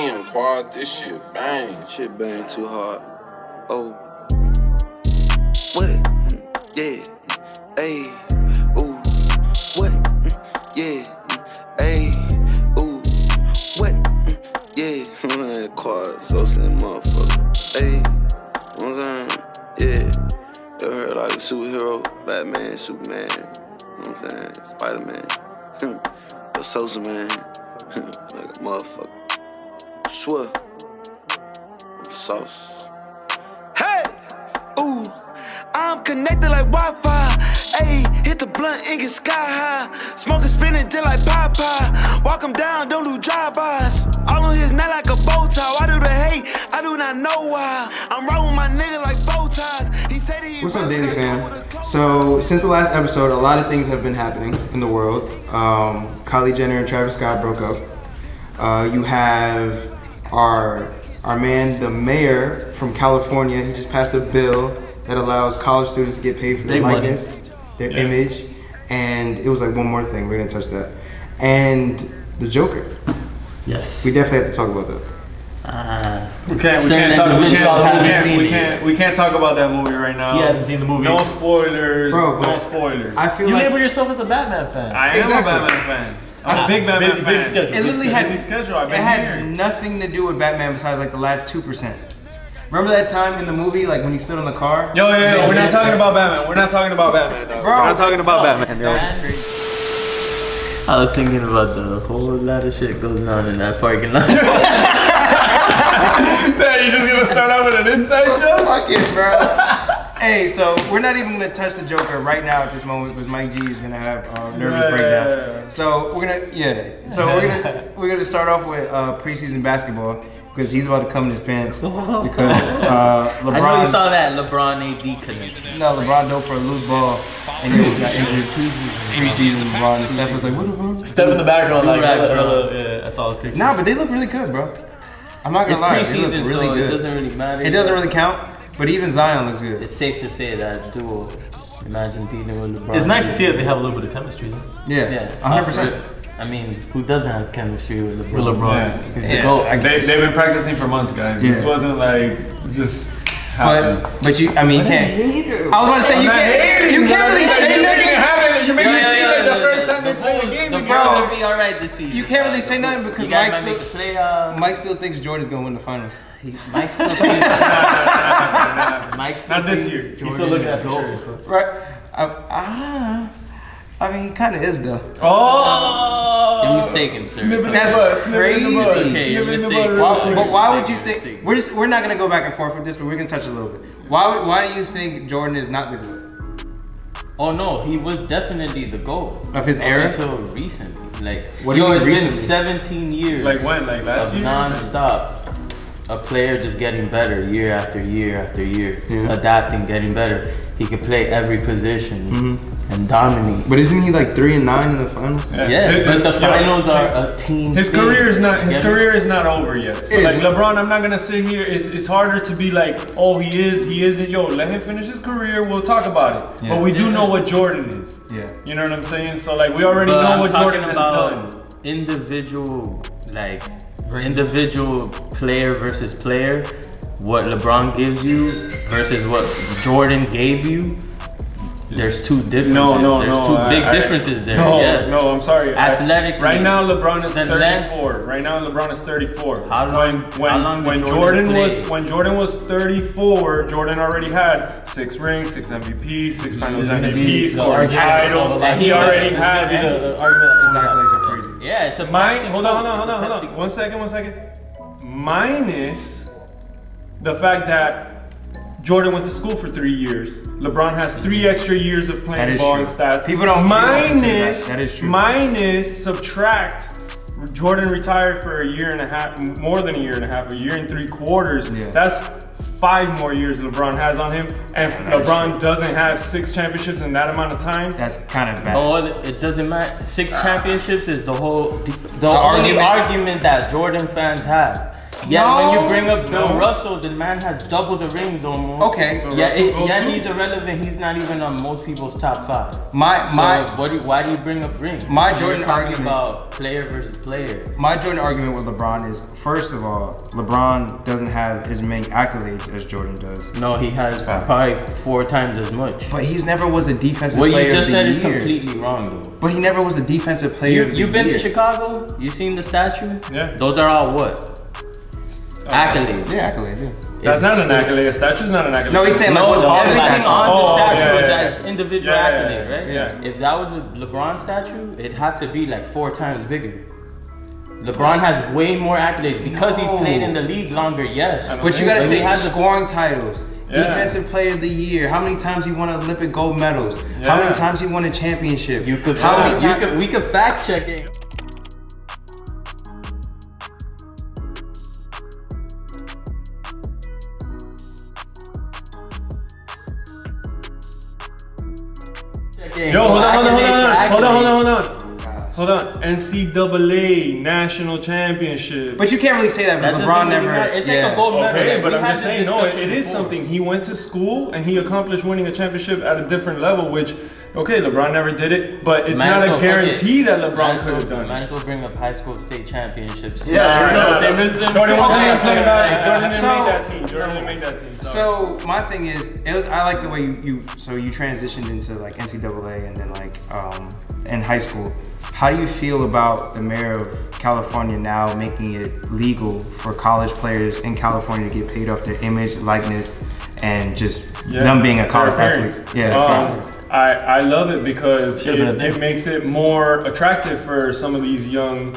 Damn, quad, this shit bang. Shit bang too hard. Oh. What? Yeah. Ayy. Ooh. What? Yeah. Ayy. Ooh. What? Yeah. Man, quad, so slim motherfucker. Ayy. You know what I'm saying? Yeah. You heard like a superhero? Batman, Superman. You know what I'm saying? Spider-Man. The Sosa man. Like a motherfucker. Swear. Sauce. Hey! Ooh, I'm connected like Wi-Fi. Ayy, hit the blunt and get sky high. Smoking, spinning just like Popeye. Walk him down, don't do drive-bys. All on his neck like a bow tie. Why do they hate? I do not know why. I'm riding with my nigga like bow ties. He said he. What's up, Daily fam? So, since the last episode, a lot of things have been happening in the world. Kylie Jenner and Travis Scott broke up. You have our man, the mayor from California. He just passed a bill that allows college students to get paid for their likeness, their image, and it was like one more thing. We're gonna touch that, and the Joker. Yes. We definitely have to talk about that. We can't talk about that movie right now. He hasn't seen the movie. No spoilers. Bro, no spoilers. I feel you like label yourself as a Batman fan. I am a Batman fan. I'm a big Batman fan. Busy schedule. it literally had busy schedule. I've it been had here. nothing to do with Batman besides like the last 2%. Remember that time in the movie, like when he stood on the car? Yo, we're not talking about Batman. We're not talking about Batman, dog. Bro. We're not talking about Batman, yo. I was thinking about the whole lot of shit goes on in that parking lot. You just gonna start out with an inside joke? Fuck it, bro. Hey, so we're not even gonna touch the Joker right now at this moment because Mike G is gonna have a nervous breakdown. So we're gonna start off with preseason basketball because he's about to come in his pants because LeBron. I know you saw that LeBron AD connection. No, LeBron dove for a loose ball and he got injured. Preseason LeBron and Steph was like, what the fuck? Step in the background like yeah, I saw the picture. Nah, but they look really good, bro. I'm not gonna lie, they look preseason, really so good. it doesn't really matter. It doesn't really count, but even Zion looks good. It's safe to say that duo. Imagine dealing with LeBron. It's nice to see that they have a little bit of chemistry. Yeah, 100%. I mean, who doesn't have chemistry with LeBron? Yeah. He's the GOAT. They've been practicing for months, guys. Yeah. This wasn't like just happened. But you, I mean, you can't. I was about to say you can't really say nothing. You made me see like the first time they played the game. The Bulls will be alright this season. You can't really say nothing because You guys might make the playoffs. Mike still thinks Jordan's gonna win the finals. Mike still thinks. Not this year. He's still looking at the goals. Right? I mean, he kind of is though. Oh! You're mistaken, sir. That's crazy. Okay, you're mistaken. But why would you think? We're not gonna go back and forth with this, but we're gonna touch a little bit. Why do you think Jordan is not the GOAT Oh no, he was definitely the GOAT of his era? until recently. Like, What do you mean it's recently? been 17 years. Like when? Like last of year? non-stop. A player just getting better year after year after year, Yeah. adapting, getting better. He could play every position and dominate. But isn't he like 3-9 in the finals? Yeah, but the finals are a team. His thing. career is not Yeah. over yet. So It like isn't. LeBron, I'm not gonna sit here. It's harder to be like, oh, he isn't. Yo, let him finish his career. We'll talk about it. Yeah. But we do know what Jordan is. Yeah. You know what I'm saying? So like we already But know I'm what talking Jordan has about done. individual, like individual player versus player. What LeBron gives you versus what Jordan gave you. There's two differences. No. There's two big differences there. No, Yes. no, I'm sorry. Athletically. Right now, LeBron is The 34. Right now, LeBron is 34. How long When did Jordan play? when Jordan was 34, Jordan already had 6 rings, 6 MVPs, 6 Finals MVPs, scored titles. He already had. The argument Exactly, so crazy. Yeah, it's a Hold on. 1 second. Minus the fact that Jordan went to school for 3 years. LeBron has 3 extra years of That playing is ball true. and stats. People don't minus that is true. minus subtract. Jordan retired for a year and a half, more than a year and a half, a year and 3/4. Yeah. That's 5 more years LeBron has on him, and LeBron doesn't have 6 championships in that amount of time. That's kind of bad. Oh, it doesn't matter. 6 championships is the only argument that Jordan fans have. When you bring up Bill Russell, the man has double the rings almost. Okay. He's irrelevant. He's not even on most people's top 5. Why do you bring up rings? My When Jordan you're talking argument about player versus player. My Jordan argument with LeBron is, first of all, LeBron doesn't have as many accolades as Jordan does. No, he has probably 4 times as much. But he's never was a defensive What player you just of the said year. is completely wrong, though. But he never was a defensive player of the year. You've been to Chicago? You seen the statue? Yeah. Those are all what? Accolades. Yeah, accolades, yeah. That's not an accolade. A statue's not an accolade. No, he's saying like what's on the Everything statue. on the statue is yeah. that individual accolade, right? Yeah. If that was a LeBron statue, it'd have to be like 4 times bigger. LeBron has way more accolades because he's played in the league longer, yes. But you gotta But he say has scoring titles, defensive player of the year, how many times he won Olympic gold medals, how many times he won a championship. we could fact check it. Yo, hold on. NCAA national championship. But you can't really say that because That LeBron doesn't really never. matter. It's like a gold medal. Okay, Like, but we I'm had just this saying, no, discussion it is before. something. He went to school and he accomplished winning a championship at a different level, which, okay, LeBron never did it, but it's not a guarantee that LeBron could have done Might it. as well bring up high school state championships. Jordan wasn't Okay. Jordan didn't So- make that team. Jordan didn't make that team. So my thing is, I like the way you transitioned into like NCAA and then like in high school. How do you feel about the mayor of California now making it legal for college players in California to get paid off their image, likeness, and just them being a college athlete? Yeah. I love it because it makes it more attractive for some of these young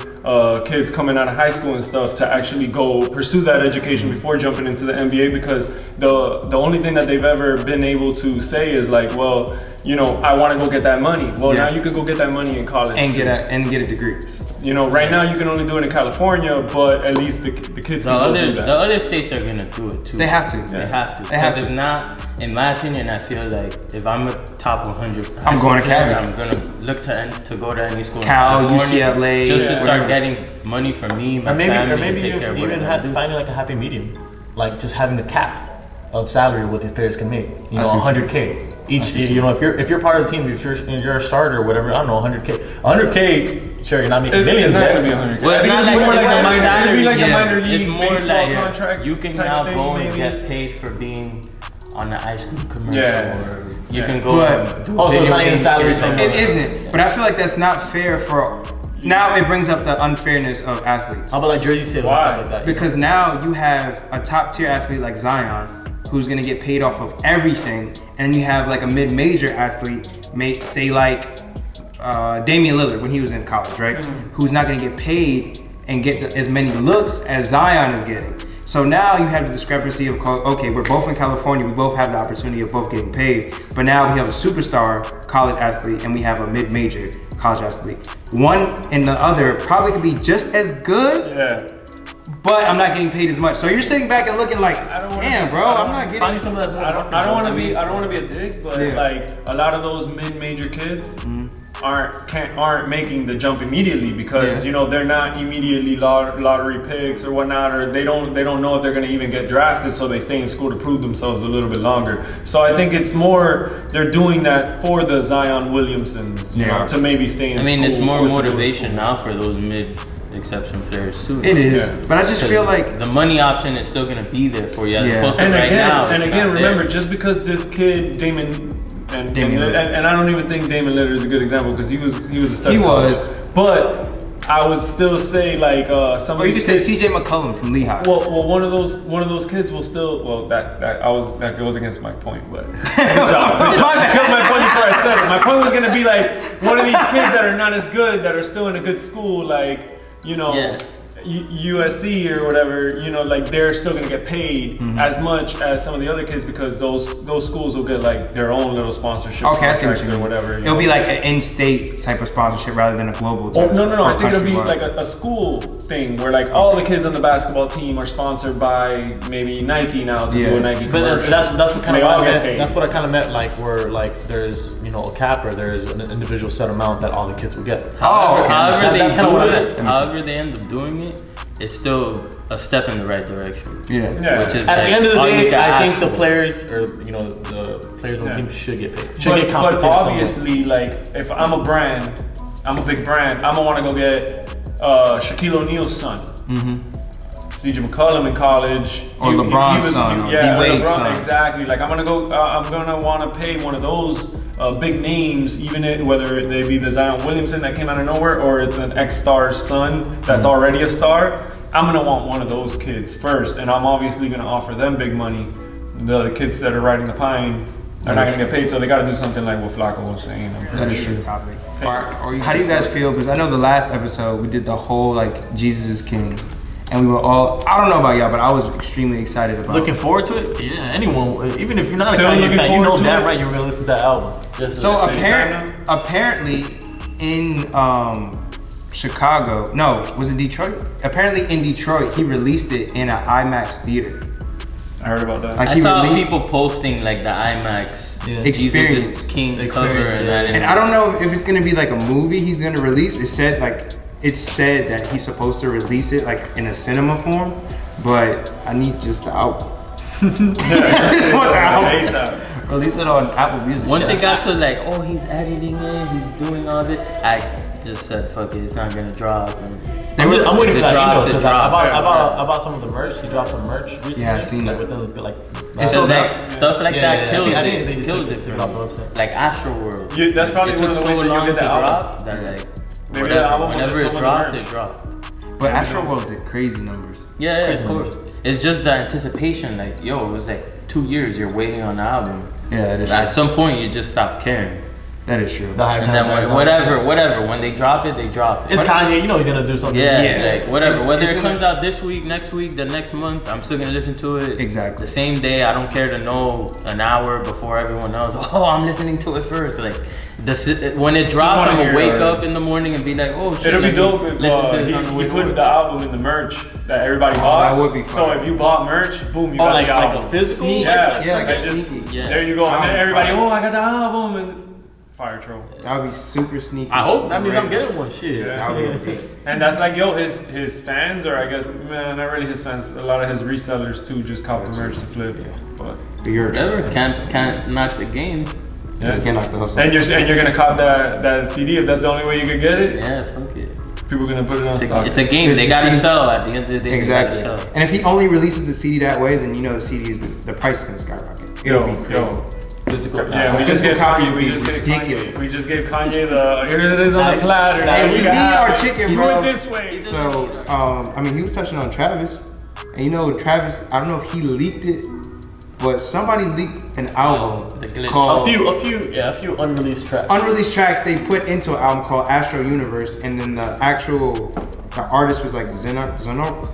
kids coming out of high school and stuff to actually go pursue that education before jumping into the NBA, because the only thing that they've ever been able to say is like, well, you know, I want to go get that money. Well, now you can go get that money in college and get a degree. You know, right now you can only do it in California, but at least the kids can go do that. The other states are gonna do it too. They have to. They have to. They have Because to. if not, in my opinion, I feel like if I'm a top 100, I'm going to player, Cali. I'm gonna look to go to any school. in Cal, California UCLA, just to whatever. start getting money for me, my family, Or maybe and take care of even whatever I do. finding like a happy medium, like just having the cap of salary what these players can make. You know, see what you 100K each. You know, if you're part of the team, if you're a starter or whatever, I don't know, 100K. 100K. Sure, you're not making millions. It's not yet. gonna be 100K. Well, it's not like more like a minor, salary, it'd be like a yeah. minor league It's more baseball like contract. you can type now thing, go and maybe. get paid for being on the ice cream commercial, Yeah. or you can go But- and do Also, video not even game salary skits. from It isn't, but I feel like that's not fair for. Now it brings up the unfairness of athletes. How about like jersey sales and stuff like that? Because now you have a top tier athlete like Zion, who's gonna get paid off of everything, and you have like a mid-major athlete, say like Damian Lillard when he was in college, right? Who's not gonna get paid and get as many looks as Zion is getting. So now you have the discrepancy of, okay, we're both in California, we both have the opportunity of both getting paid, but now we have a superstar college athlete and we have a mid-major college athlete. One and the other probably could be just as good, but I'm not getting paid as much. So you're sitting back and looking like, damn, bro, I'm not getting. Finding some of that. I don't want to be a dick, but like a lot of those mid-major kids aren't making the jump immediately because you know they're not immediately lottery picks or whatnot, or they don't know if they're going to even get drafted, so they stay in school to prove themselves a little bit longer. So I think it's more they're doing that for the Zion Williamsons, you know, to maybe stay in school. I mean, it's more or to go to motivation school. now for those mid-exception players too. It is, but I just feel like the money option is still gonna be there for you as opposed to And right now. again, remember, just because this kid Damon and I don't even think Damon Lillard is a good example because he was a stud. He was. But I would still say like some. Or you just say C.J. McCollum from Lehigh. Well, one of those kids will still. Well, that goes against my point, but good job. I killed my point before I said it. My point was gonna be like one of these kids that are not as good, that are still in a good school, like USC or whatever. You know, like they're still gonna get paid as much as some of the other kids because those schools will get like their own little sponsorship. Okay, I see what you or mean. whatever. It'll be like an in-state type of sponsorship rather than a global type. No. or I think it'll be countrywide. like a school thing where like all the kids on the basketball team are sponsored by maybe Nike now to do a Nike commercial. But that's what kind They of all I get meant. paid. That's what I kind of meant. Like where like there's a cap or there's an individual set amount that all the kids will get. However That's kinda what I meant. they end up doing it, it's still a step in the right direction. Yeah. Which is At the end of the all you day, can I ask think the for. players, or the players on the team should get paid. Should But, get compensated. obviously, like, if I'm a brand, I'm a big brand, I'm gonna want to go get Shaquille O'Neal's son. CJ McCollum in college. Or LeBron's son, or D-Wade's son. Exactly. Like, I'm gonna want to pay one of those big names, even whether they be the Zion Williamson that came out of nowhere, or it's an ex-star's son that's already a star. I'm gonna want one of those kids first, and I'm obviously gonna offer them big money. The kids that are riding the pine, they're not gonna get paid, so they gotta do something like what Flacco was saying. That is true. Topic. How do you guys feel? Because I know the last episode we did the whole like Jesus is King, and we were all, I don't know about y'all, but I was extremely excited about Looking forward to it? Yeah, anyone, even if you're not Still a Kanye looking fan, you know forward to damn it? right you're gonna listen to that album. Just So to say. apparently in Chicago, no, was it Detroit? Apparently in Detroit, he released it in an IMAX theater. I heard about that. Like I he saw released people posting like the IMAX experience. Jesus is King cover, Experience, And I don't know if it's gonna be like a movie he's gonna release. It said that he's supposed to release it like in a cinema form, but I need just the album. I just want the album. ASAP. Release it on Apple Music. Once it got to like, oh, he's editing it, he's doing all this, I just said, fuck it, it's not gonna drop. And I'm waiting for that email because I drops. bought some of the merch. He dropped some merch recently. Yeah, I've seen like that. within like. It's sold out. Stuff like that kills See, I it. didn't. They just Kills like, it for dropped me. the website. Like Astro World. That's probably it one took of the so ways that long you'll to get the album. drop that like Maybe the album will whenever just it come with dropped, the it merch. dropped. But Astro World did crazy numbers. Yeah, of course. It's just the anticipation. Like, yo, it was like 2 years you're waiting on the album. Yeah, that is At true. some point, you just stop caring. That is true. The hype. And then whatever, when they drop it, they drop it. It's Kanye. You know he's gonna do something. Yeah, like whatever. Whether it's it comes gonna- out this week, next week, the next month, I'm still gonna listen to it. Exactly. The same day. I don't care to know an hour before everyone else. Oh, I'm listening to it first. Like, when it drops, I'm gonna wake up in the morning and be like, oh shit. It'll be let me dope if listen to it on the way he to put work. the album in the merch that everybody bought. that would be So fun. if you bought merch, boom, you got like the album. a physical. Yeah, Yeah, like a just, sneaky. Yeah. there you go. And then Album everybody, fire. oh, I got the album, and fire troll. That would be super sneaky. I hope that means I'm getting one. Shit. Yeah. That would be And that's like, yo, his fans, or I guess, man, not really his fans. A lot of his resellers too just cop the merch to flip. But You're Whatever, can't knock the game. You can't knock the hustle. and you're gonna cop that CD if that's the only way you could get it. Yeah, fuck it. People gonna put it on stock. It's a game. They gotta sell at the end of the day. Exactly. They gotta sell. And if he only releases the CD that way, then you know the CD is the price is gonna skyrocket. It'll be crazy. Physical. Yeah, we A just physical gave copy Kanye. would We be just gave ridiculous. Kanye. We just gave Kanye the here it is on the platter. Hey, Now we you need can have our it. chicken, Do bro. it this way. So, I mean, he was touching on Travis, and you know, Travis. I don't know if he leaked it, but somebody leaked an album the glitch. called A few unreleased tracks. unreleased tracks. They put into an album called Astro Universe, and then the artist was like Zonoko.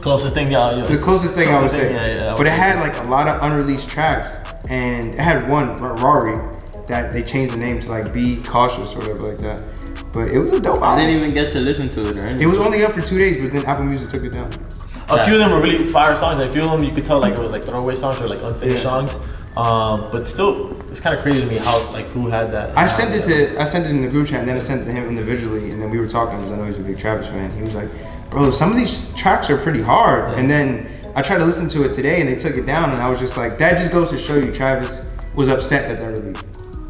Closest thing, yeah. The closest thing I would Closest say. thing, yeah, But it had like a lot of unreleased tracks, and it had one, Rory, that they changed the name to like Be Cautious or whatever like that. But it was a dope I album. didn't even get to listen to it or anything. It was only up for 2 days, but then Apple Music took it down. A few of them were really fire songs. And a few of them you could tell like it was like throwaway songs or like unfinished songs. But still, it's kind of crazy to me how like who had that. I sent it in the group chat, and then I sent it to him individually, and then we were talking because I know he's a big Travis fan. He was like, "Bro, some of these tracks are pretty hard." And then I tried to listen to it today, and they took it down, and I was just like, "That just goes to show you Travis was upset that released.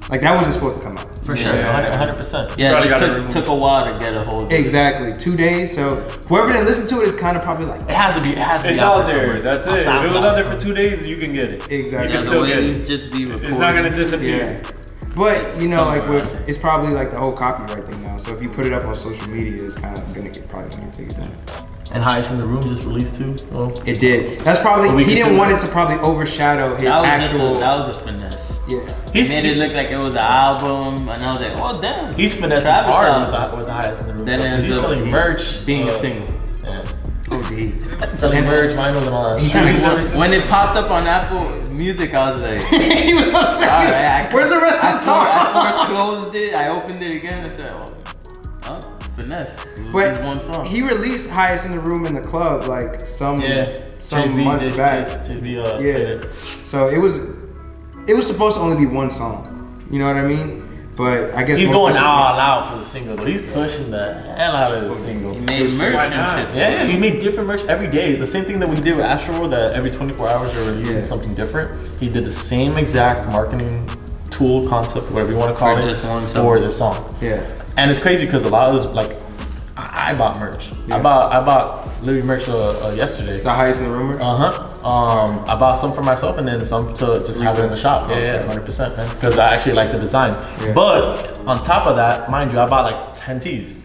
Like that wasn't supposed to come out." For sure. 100%. Yeah, Probably it gotta just remove took a while to get a hold of it. Exactly, 2 days. So whoever didn't listen to it is kind of probably like, It has to be. It's out there. That's it. If it was out there for two. 2 days, you can get it. exactly. Yeah, can the still way get it it. just be recorded. It's not gonna disappear. Yeah. But you know, like with it's probably like the whole copyright thing now. So if you put it up on social media, it's kind of probably gonna take it down. And Highest in the Room just released too. Well, It did. That's probably we he can didn't see want that. it to probably overshadow his That was actual. that was a finesse. Yeah. He made it look like it was an album, and I was like, oh damn. he's finessing Travis hard album. with the Highest in the Room. Then stuff, 'cause it he's ends up selling merch, being a single. Yeah. OD. Selling merch, vinyl, and all that. He shit. kinda- When it popped up on Apple Music, I was like, he was upset. all right. Where's the rest of the song? I first closed it, I opened it again, and said, oh, finesse. It was just one But song. he released Highest in the Room in the club like some months back. Yeah. Yeah. So it was supposed to only be one song. You know what I mean? But I guess he's most going people- all out for the single though. He's pushing the hell out of the single. He made merch Why and not? shit. Yeah, he made different merch every day. The same thing that we did with Astroworld, that every 24 hours they're releasing something different. He did the same exact marketing tool, concept, whatever you want to call For it, just one for song. this song. Yeah. And it's crazy because a lot of this, like, I bought merch. I bought literally merch yesterday. The highest in the rumor. I bought some for myself and then some to just have it in the shop. Yeah, 100%, man. Because I actually like the design. Yeah. But on top of that, mind you, I bought like 10 tees.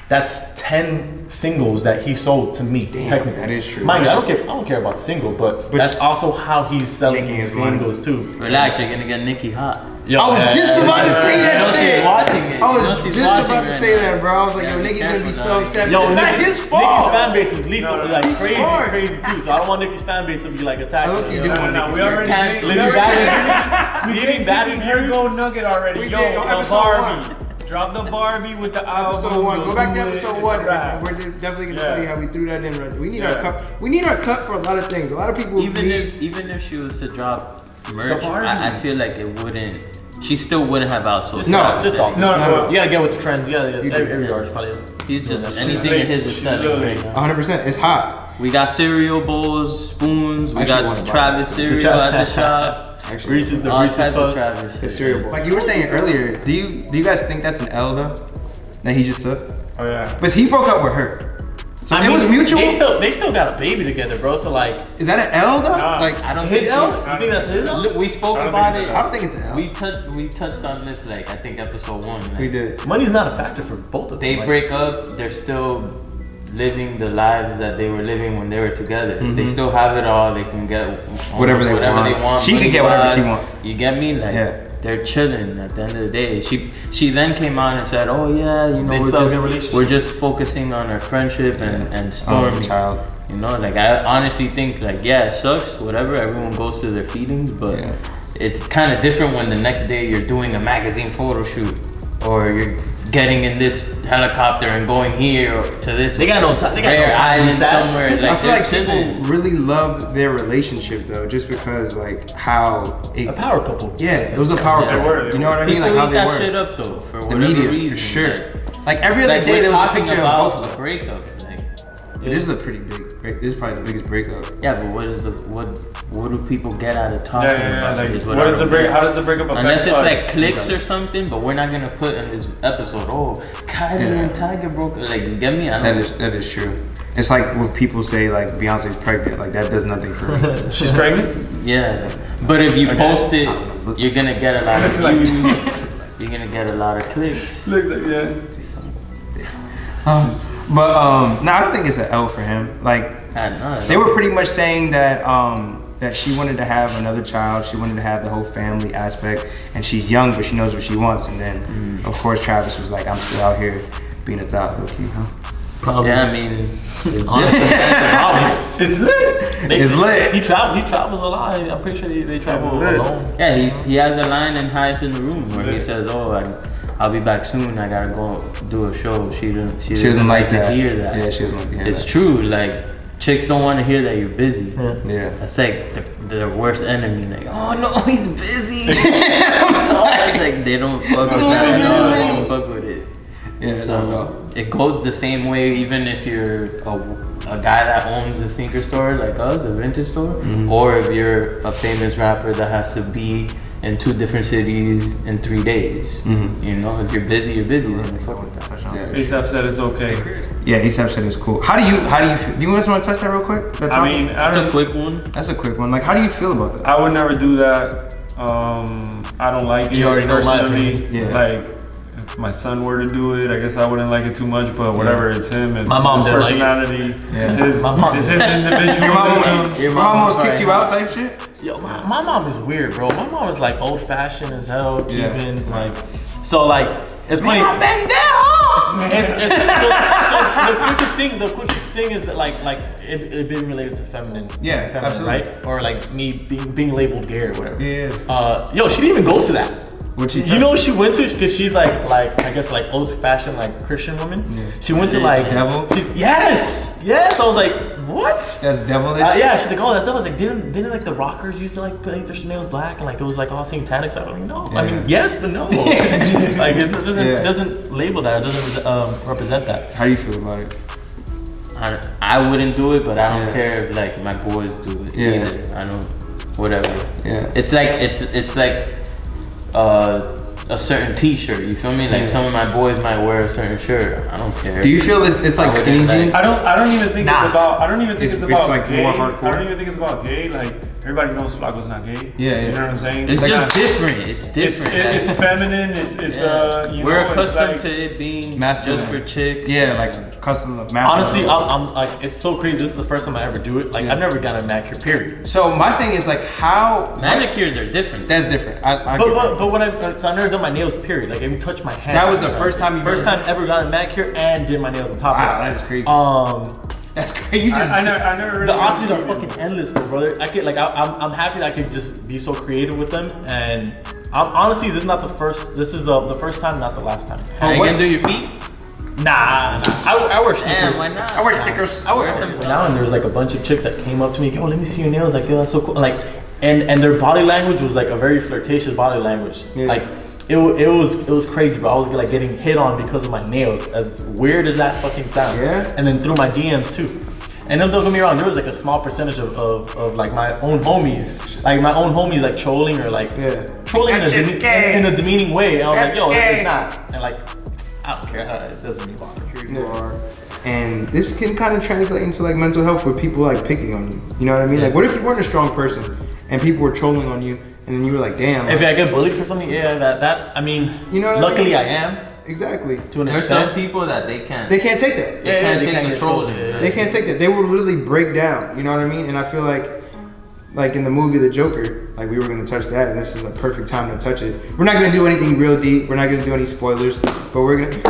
That's 10 singles that he sold to me. Technically, that is true. Mind you, I don't care about the single, but that's also how he's selling Making his his money. singles too. Relax, you're gonna get Nicki hot. Yo, I was just about to say that She's shit. watching it. I You know was she's just watching about to right say now. that, bro. I was like, yo, Yeah, be Nicki's gonna be careful so now. upset. Yo, It's not Nicki's his fault. fan base is lethal, No, like he's crazy, smart. crazy too. So I don't want Nicki's fan base to be like attacking. I look, you him. do want No, Nicki. we already Cancel. Living bad, living bad in Here here. go Nugget already. We Yo, did, on the episode Barbie. Drop the Barbie with the album. Episode 1. Go back to do it, episode it's 1. a wrap. We're definitely gonna Yeah. tell you how we threw that in. Right. We need Yeah. our cut. We need our cut for a lot of things. A lot of people Even need. if she was to drop merch, Barbie. I feel like it wouldn't. She still wouldn't have outsourced. No, that. It's just all. No, No. You gotta get with the trends. Yeah, You do. every artist probably is. He's just She's anything lit. in his She's aesthetic lit. right now. 100%. It's hot. We got cereal bowls, spoons. We I actually wanna got buy Travis that. cereal at the shop. Actually, Reese's, the All Reese's type of Puffs. Travis. it's cereal bowl. Like you were saying earlier, do you guys think that's an L though? That he just took? Oh yeah. But he broke up with her. So I it mean, was mutual. They still got a baby together, bro. So like, Is that an L though? Nah. Like I don't his think L? so. You think that's his L? Look, we spoke I don't about think it. it's I don't think it's an L. We touched on this like I think episode 1. Like, We did. Money's not a factor for both of them. They like, break up. They're still living the lives that they were living when they were together. They still have it all. They can get Whatever they want. She can get whatever she want. You get me? Like Yeah. they're chilling. At the end of the day, she then came out and said, "Oh yeah, you know, They still have a relationship. we're just focusing on our friendship and Stormy." Child. You know, like I honestly think like yeah, it sucks. Whatever, everyone goes through their feelings, but Yeah. it's kind of different when the next day you're doing a magazine photo shoot or you're getting in this helicopter and going here or to this. They got no time. They got rare no time to be island sad. somewhere. Like I feel they're like people chilling. really loved their relationship though, just because like how it. A power couple. Yeah, it was a power Yeah, they couple. were. You know what I mean? People Like how eat they that were. shit up though for The whatever media, reason. for sure. Like every Like, other day we're there was a talking picture of both about of the them. breakup. Like, This is a pretty big. This is probably the biggest breakup. yeah, but what do people get out of talking about? Like, is what I is the don't break? get. How does the breakup affect Unless it's us? like clicks or something, but we're not gonna put in this episode. Oh, Kylie and Tiger broke. Like, you get me? I don't. That is true. It's like when people say like Beyonce's pregnant. Like that does nothing for me. She's pregnant. Yeah, but if you post it, Looks- you're gonna get a lot of Looks like- views. You're gonna get a lot of clicks. Look like yeah. But no, I don't think it's an L for him. Like I know. they were pretty much saying that that she wanted to have another child. She wanted to have the whole family aspect, and she's young, but she knows what she wants. And then, of course, Travis was like, "I'm still out here being a thought, low-key, huh?" Probably. Yeah, I mean, it's Honestly, different. it's lit. It's lit. He travels a lot. I'm pretty sure they travel lit. alone. Yeah, he has a line in Highest in the Room where he says, "Oh, I'll be back soon. I gotta go do a show." She doesn't like to that. hear that. Yeah, she doesn't like to hear It's that. true. Like chicks don't want to hear that you're busy. Yeah. That's like their worst enemy. Like, oh no, he's busy. like they don't fuck with that at all. They don't fuck with it. Yeah. So it goes the same way, even if you're a guy that owns a sneaker store like us, a vintage store, or if you're a famous rapper that has to be in 2 different cities in 3 days. You know, if you're busy, you're busy. Then you fuck with that. ASAP said it's okay. Yeah, ASAP said it's cool. How do you feel? Do you guys want to touch that real quick? That I topic? mean, I That's a don't. quick one. That's a quick one. Like, how do you feel about that? I would never do that. I don't like it You already know my personally. opinion. Yeah. Like, if my son were to do it, I guess I wouldn't like it too much. But whatever, it's him. It's My mom his didn't like it. personality. Yeah. It's his. My mom It's his Your mom individualism. your mom almost kicked you out type shit? Yo, my mom is weird, bro. My mom is like old fashioned as hell, Yeah. keeping like. So like, it's funny. Back down! So the quickest thing is that like it being related to feminine. Yeah, feminine, absolutely. right? Or like me being labeled gay or whatever. Yeah. Yo, she didn't even go to that. What'd she You tell know what she went to? Because she's like I guess old fashioned like Christian woman. Yeah. She went to like Devil? Yes. I was like, what? That's devilish. Yeah, she's like, oh, that's devilish. Like, didn't like the rockers used to like paint their nails black and like it was like all satanic stuff? I'm like, no. I mean, yes, but no. Like it doesn't label that. It doesn't represent that. How do you feel about it? I wouldn't do it, but I don't care if like my boys do it either. I don't, whatever. Yeah. It's like a certain T-shirt. You feel me? Like some of my boys might wear a certain shirt. I don't care. Do you feel it's like skinny jeans? I don't even think it's about. I don't even think it's about like gay. more hardcore. I don't even think it's about gay. Like everybody knows Flaco's not gay. Yeah. You know what I'm saying? It's just different. It's different. It's feminine. We're accustomed to it being masculine just for chicks. Yeah, like custom masculine. Honestly, I'm like, it's so crazy. This is the first time I ever do it. Like I've never gotten a manicure. Period. So my thing is like how manicures are different. That's different. But when I've never done my nails. Period. Like even touch my hand. That was the first time ever got a manicure and did my nails on top. Wow, that's crazy. That's crazy. I never really the options are fucking endless, though, brother. I could I'm happy that I could just be so creative with them, and honestly, this is not the first. This is the first time, not the last time. Are you gonna do your feet? Nah. I wear sneakers. Damn, why not? I wear sneakers. I wear sneakers. Now and there was like a bunch of chicks that came up to me, yo, let me see your nails. Like, yo, that's so cool. Like, and their body language was like a very flirtatious body language. Yeah. Like. It was crazy, bro. I was like getting hit on because of my nails. As weird as that fucking sounds. Yeah. And then through my DMs too. And then don't get me wrong, there was like a small percentage of like my own homies, like trolling or like trolling in a demeaning way. And I was like, yo, it's not. And like, I don't care. It doesn't mean bother. And this can kind of translate into like mental health with people like picking on you. You know what I mean? Like, what if you weren't a strong person and people were trolling on you? And then you were like, damn. If I get bullied for something, that I mean, you know what luckily I mean? I am. Exactly. There's some people that they can't take that. They can't take the trolling. They can't take that. They will literally break down. You know what I mean? And I feel like in the movie The Joker, like we were gonna touch that, and this is a perfect time to touch it. We're not gonna do anything real deep. We're not gonna do any spoilers, but we're gonna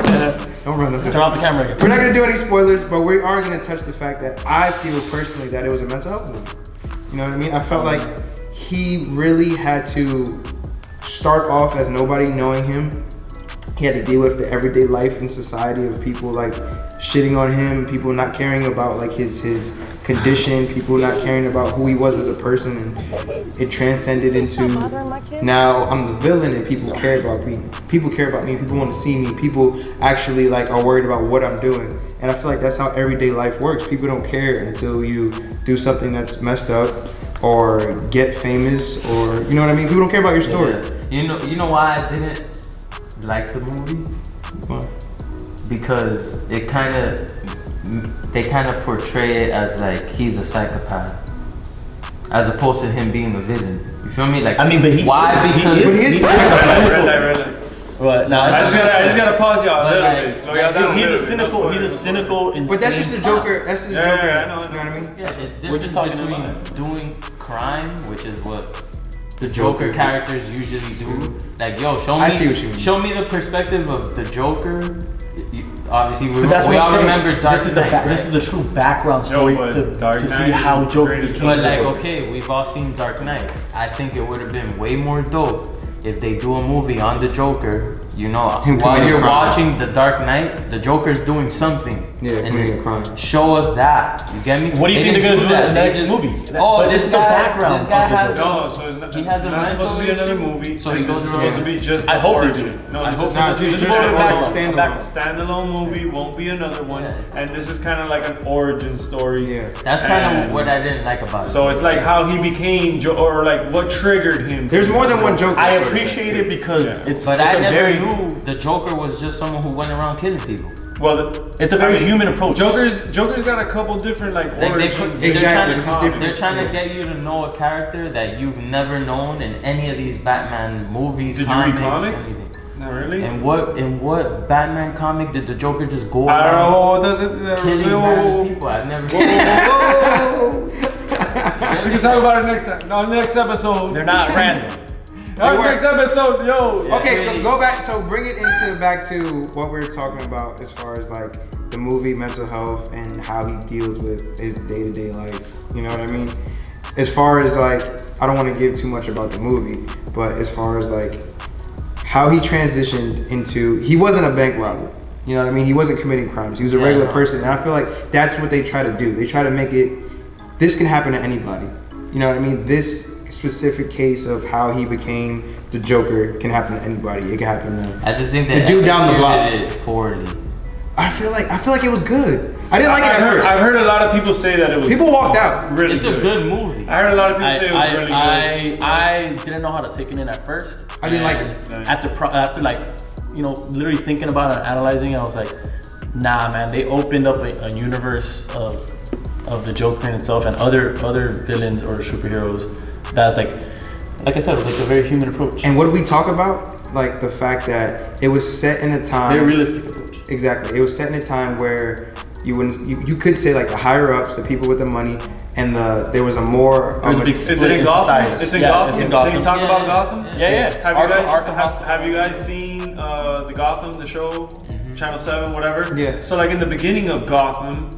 don't run up. Turn off the camera again. We're not gonna do any spoilers, but we are gonna touch the fact that I feel personally that it was a mental health movie. You know what I mean? I felt like he really had to start off as nobody knowing him. He had to deal with the everyday life in society of people like shitting on him, people not caring about like his condition, people not caring about who he was as a person, and it transcended into now I'm the villain and people care about me. People care about me, people want to see me, people actually like are worried about what I'm doing. And I feel like that's how everyday life works. People don't care until you do something that's messed up or get famous, or you know what I mean? People don't care about your story. Yeah. You know why I didn't like the movie? What? Because they kind of portray it as like he's a psychopath, as opposed to him being a villain. You feel me? Like, I mean, but he is. What? No, I just gotta pause y'all a little bit. Slow y'all down. He's a cynical, insane. But that's just a Joker. That's just a Joker. Yeah, I know. You know what I mean? Yes, it's different. We're just talking between doing crime, which is what the Joker characters usually do. Like, yo, show me the perspective of the Joker. Obviously, we all remember Dark Knight. This is the true background story to see how Joker became. But like, okay, we've all seen Dark Knight. I think it would have been way more dope if they do a movie on the Joker, you know, while you're watching The Dark Knight, the Joker's doing something. Yeah, committing a crime. Show us that. You get me? What do you think they're gonna do in the next movie? But this is the background. This guy has not supposed to be another movie. So he goes it's supposed to be just. I hope they do. No, this is just a standalone movie. Won't be another one. And this is kind of like an origin story. Yeah. That's kind of what I didn't like about it. So it's like how he became, or like what triggered him. There's more than one Joker. I appreciate it because it's. But I never knew the Joker was just someone who went around killing people. Well, it's a very human approach. Joker's got a couple different like origins. They're trying to get you to know a character that you've never known in any of these Batman movies. Did you read comics? Not really. And what Batman comic did the Joker just go around killing random people? I've never seen that. We can talk about it next time. No, next episode. They're not random. Next episode, yo. Okay, go back. So bring it back to what we were talking about as far as like the movie, mental health, and how he deals with his day-to-day life. You know what I mean? As far as like, I don't want to give too much about the movie, but as far as like how he transitioned into, he wasn't a bank robber. You know what I mean? He wasn't committing crimes. He was a regular person. And I feel like that's what they try to do. They try to make it, this can happen to anybody. You know what I mean? This specific case of how he became the Joker can happen to anybody. It can happen to I just think that the dude down the block. it poorly. I feel like it was good. I didn't like it at first. I've heard a lot of people say that it was. People walked out. Really It's a good movie. I heard a lot of people say it was really good. I didn't know how to take it in at first. I didn't like it. After like, you know, literally thinking about it and analyzing it, I was like, nah, man. They opened up a universe of the Joker in itself and other villains or superheroes. That's like I said, it was like a very human approach. And what did we talk about? Like the fact that it was set in a time. Very realistic approach. Exactly. It was set in a time where you could say like the higher ups, the people with the money, and there was a more. Is it in Gotham? It's in Gotham. It's in Gotham. Can you talk about Gotham? Yeah. Have you guys seen the Gotham, the show, Channel 7, whatever? Yeah. So like in the beginning of Gotham,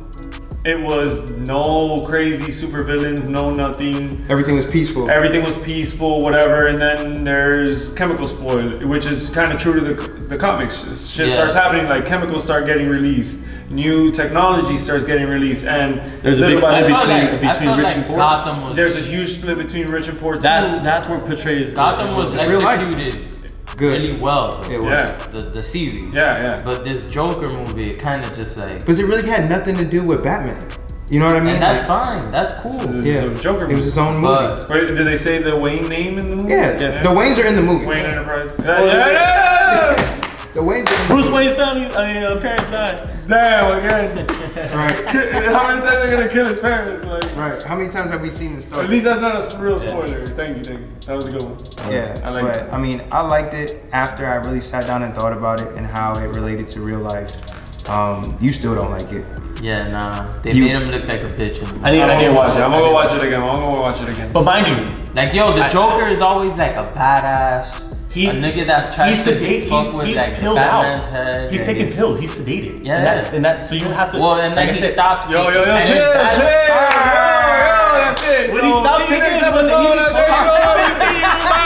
it was no crazy super villains, no nothing. Everything was peaceful. Everything was peaceful, whatever. And then there's chemical spoil, which is kind of true to the comics. Shit starts happening, like chemicals start getting released, new technology starts getting released, and there's a big split between rich and poor. There's a huge split between rich and poor too. That's where it portrays Gotham was executed good. really well. It was. Yeah. The series. Yeah. But this Joker movie, it kind of just like. Because it really had nothing to do with Batman. You know what I mean? And that's fine. That's cool. Yeah. Joker movie. It was his own movie. Wait, did they say the Wayne name in the movie? Yeah. The Waynes are in the movie. Wayne Enterprise. The Waynes are in the Bruce Wayne's parents died. Damn, again. Right. How many times are they gonna kill his parents? Like, Right. How many times have we seen this story? at least that's not a real spoiler. Thank you. That was a good one. Yeah, I like but it. I mean, I liked it after I really sat down and thought about it and how it related to real life. You still don't like it. Yeah, nah. They made him look like a bitch. I need to watch it. I'm gonna go watch it again. But mind you, Like, yo, the Joker is always like a badass. A nigga that tries to fuck with like pilled Batman's out. head. He's taking pills. He's sedated. Yeah. And that so you don't have to. Well, and then like I he said, stops. Yo, taking- chill, and chill, that's- yo, that's it. When he stopped taking next it, episode, there you go.